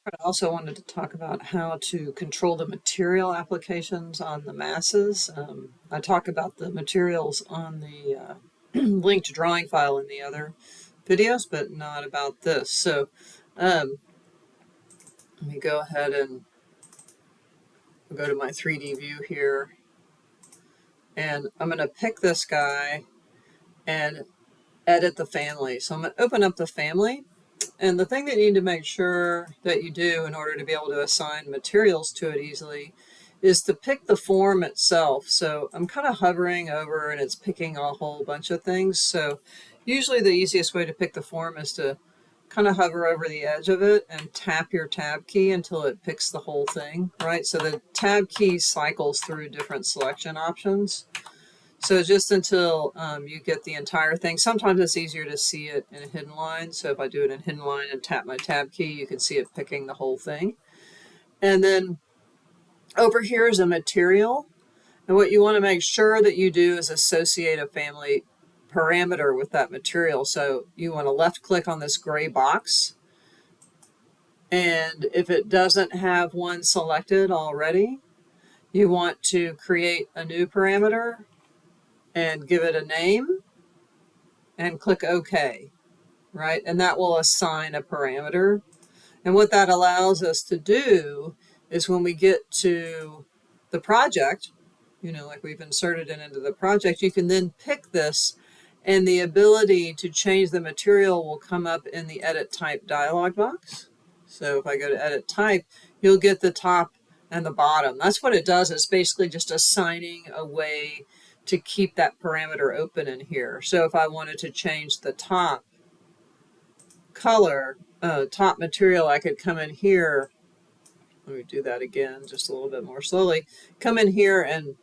I also wanted to talk about how to control the material applications on the masses. I talk about the materials on the linked drawing file in the other videos, but not about this. So um, let me go ahead and go to my 3D view here. And I'm going to pick this guy and edit the family. So I'm going to open up the family. And the thing that you need to make sure that you do in order to be able to assign materials to it easily is to pick the form itself. So I'm kind of hovering over and it's picking a whole bunch of things. So usually the easiest way to pick the form is to kind of hover over the edge of it and tap your tab key until it picks the whole thing, right? So the tab key cycles through different selection options. So just until you get the entire thing. Sometimes it's easier to see it in a hidden line. So if I do it in hidden line and tap my tab key, you can see it picking the whole thing. And then over here is a material. And what you want to make sure that you do is associate a family parameter with that material. So you want to left click on this gray box. And if it doesn't have one selected already, you want to create a new parameter and give it a name and click OK, right? And that will assign a parameter. And what that allows us to do is when we get to the project, like we've inserted it into the project, you can then pick this and the ability to change the material will come up in the edit type dialog box. So if I go to edit type, you'll get the top and the bottom. That's what it does. It's basically just assigning a way to keep that parameter open in here. So if I wanted to change the top color, top material, I could come in here. Let me do that again, just a little bit more slowly. Come in here and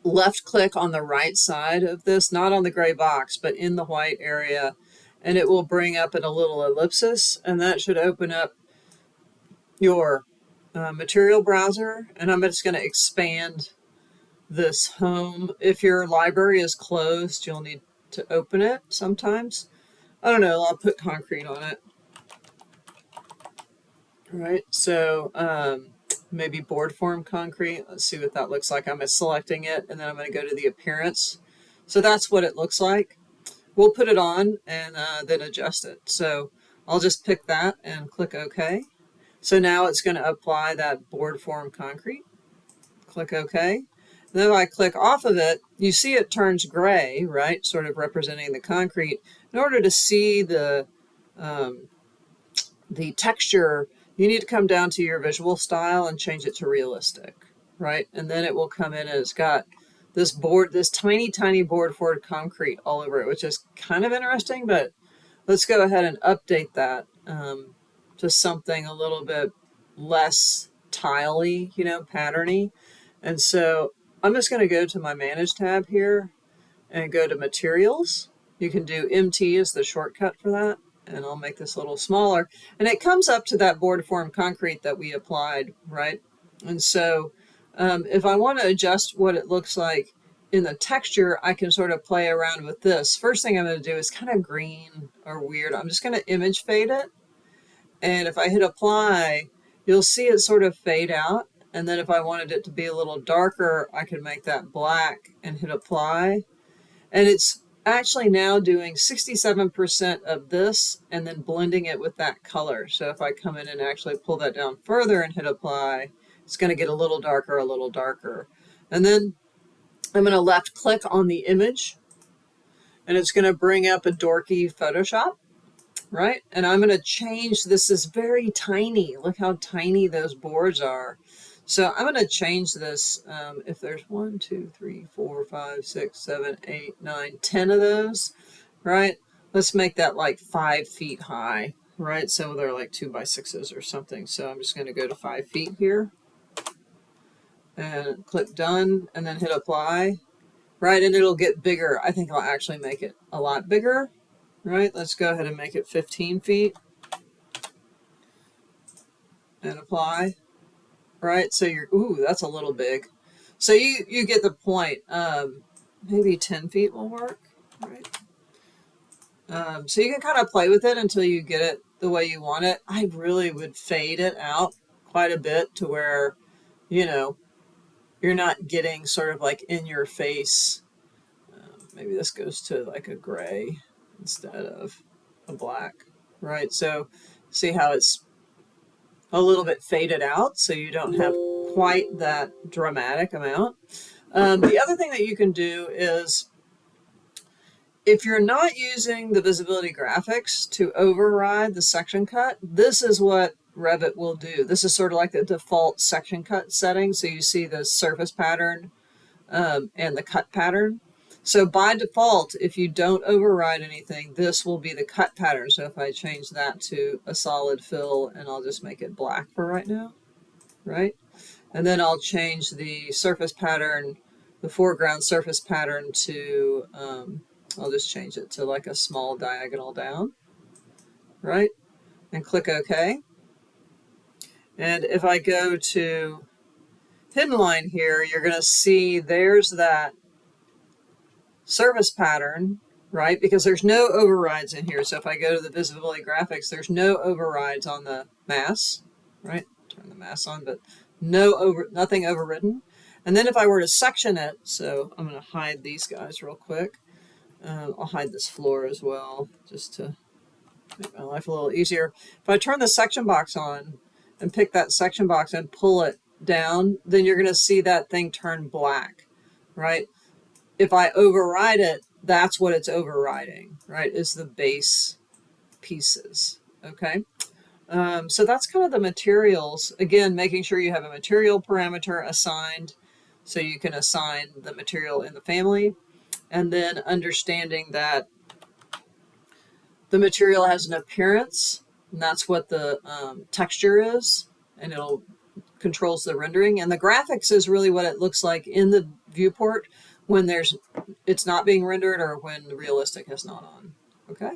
left click on the right side of this, not on the gray box, but in the white area, and it will bring up in a little ellipsis, and that should open up your material browser. And I'm just going to expand this home. If your library is closed, you'll need to open it sometimes. I don't know, I'll put concrete on it. All right, so maybe board form concrete. Let's see what that looks like. I'm selecting it and then I'm going to go to the appearance. So that's what it looks like. We'll put it on and then adjust it. So I'll just pick that and click OK. So now it's going to apply that board form concrete. Click OK. Then if I click off of it, you see it turns gray, right? Sort of representing the concrete. In order to see the texture, you need to come down to your visual style and change it to realistic, right? And then it will come in and it's got this tiny, tiny board form concrete all over it, which is kind of interesting, but let's go ahead and update that to something a little bit less tile-y, patterny. And so I'm just going to go to my Manage tab here and go to Materials. You can do MT as the shortcut for that, and I'll make this a little smaller. And it comes up to that board form concrete that we applied, right? And so if I want to adjust what it looks like in the texture, I can sort of play around with this. First thing I'm going to do is kind of green or weird. I'm just going to image fade it. And if I hit apply, you'll see it sort of fade out. And then if I wanted it to be a little darker, I could make that black and hit apply. And it's actually now doing 67% of this and then blending it with that color. So if I come in and actually pull that down further and hit apply, it's going to get a little darker, a little darker. And then I'm going to left click on the image and it's going to bring up a dorky Photoshop, right? And I'm going to change this. Is very tiny. Look how tiny those boards are. So I'm going to change this. If there's 1, 2, 3, 4, 5, 6, 7, 8, 9, 10 of those, right? Let's make that like 5 feet high, right? So they're like 2x6s or something. So I'm just going to go to 5 feet here and click done and then hit apply, right? And it'll get bigger. I think I'll actually make it a lot bigger, right? Let's go ahead and make it 15 feet and apply. Right, so that's a little big. So you get the point. Maybe 10 feet will work, right? So you can kind of play with it until you get it the way you want it. I really would fade it out quite a bit to where, you know, you're not getting sort of like in your face. Maybe this goes to like a gray instead of a black, right? So see how it's a little bit faded out so you don't have quite that dramatic amount. The other thing that you can do is if you're not using the visibility graphics to override the section cut, this is what Revit will do. This is sort of like the default section cut setting. So you see the surface pattern and the cut pattern. So by default, if you don't override anything, this will be the cut pattern. So if I change that to a solid fill, and I'll just make it black for right now, right? And then I'll change the surface pattern, the foreground surface pattern to, I'll just change it to like a small diagonal down, right? And click OK. And if I go to hidden line here, you're going to see there's that surface pattern, right? Because there's no overrides in here. So if I go to the visibility graphics, there's no overrides on the mass, right? Turn the mass on, but nothing overridden. And then if I were to section it, so I'm going to hide these guys real quick. I'll hide this floor as well, just to make my life a little easier. If I turn the section box on and pick that section box and pull it down, then you're going to see that thing turn black, right? If I override it, that's what it's overriding, right? Is the base pieces, okay? So that's kind of the materials. Again, making sure you have a material parameter assigned so you can assign the material in the family, and then understanding that the material has an appearance, and that's what the texture is, and it'll controls the rendering. And the graphics is really what it looks like in the viewport when it's not being rendered or when the realistic is not on. Okay.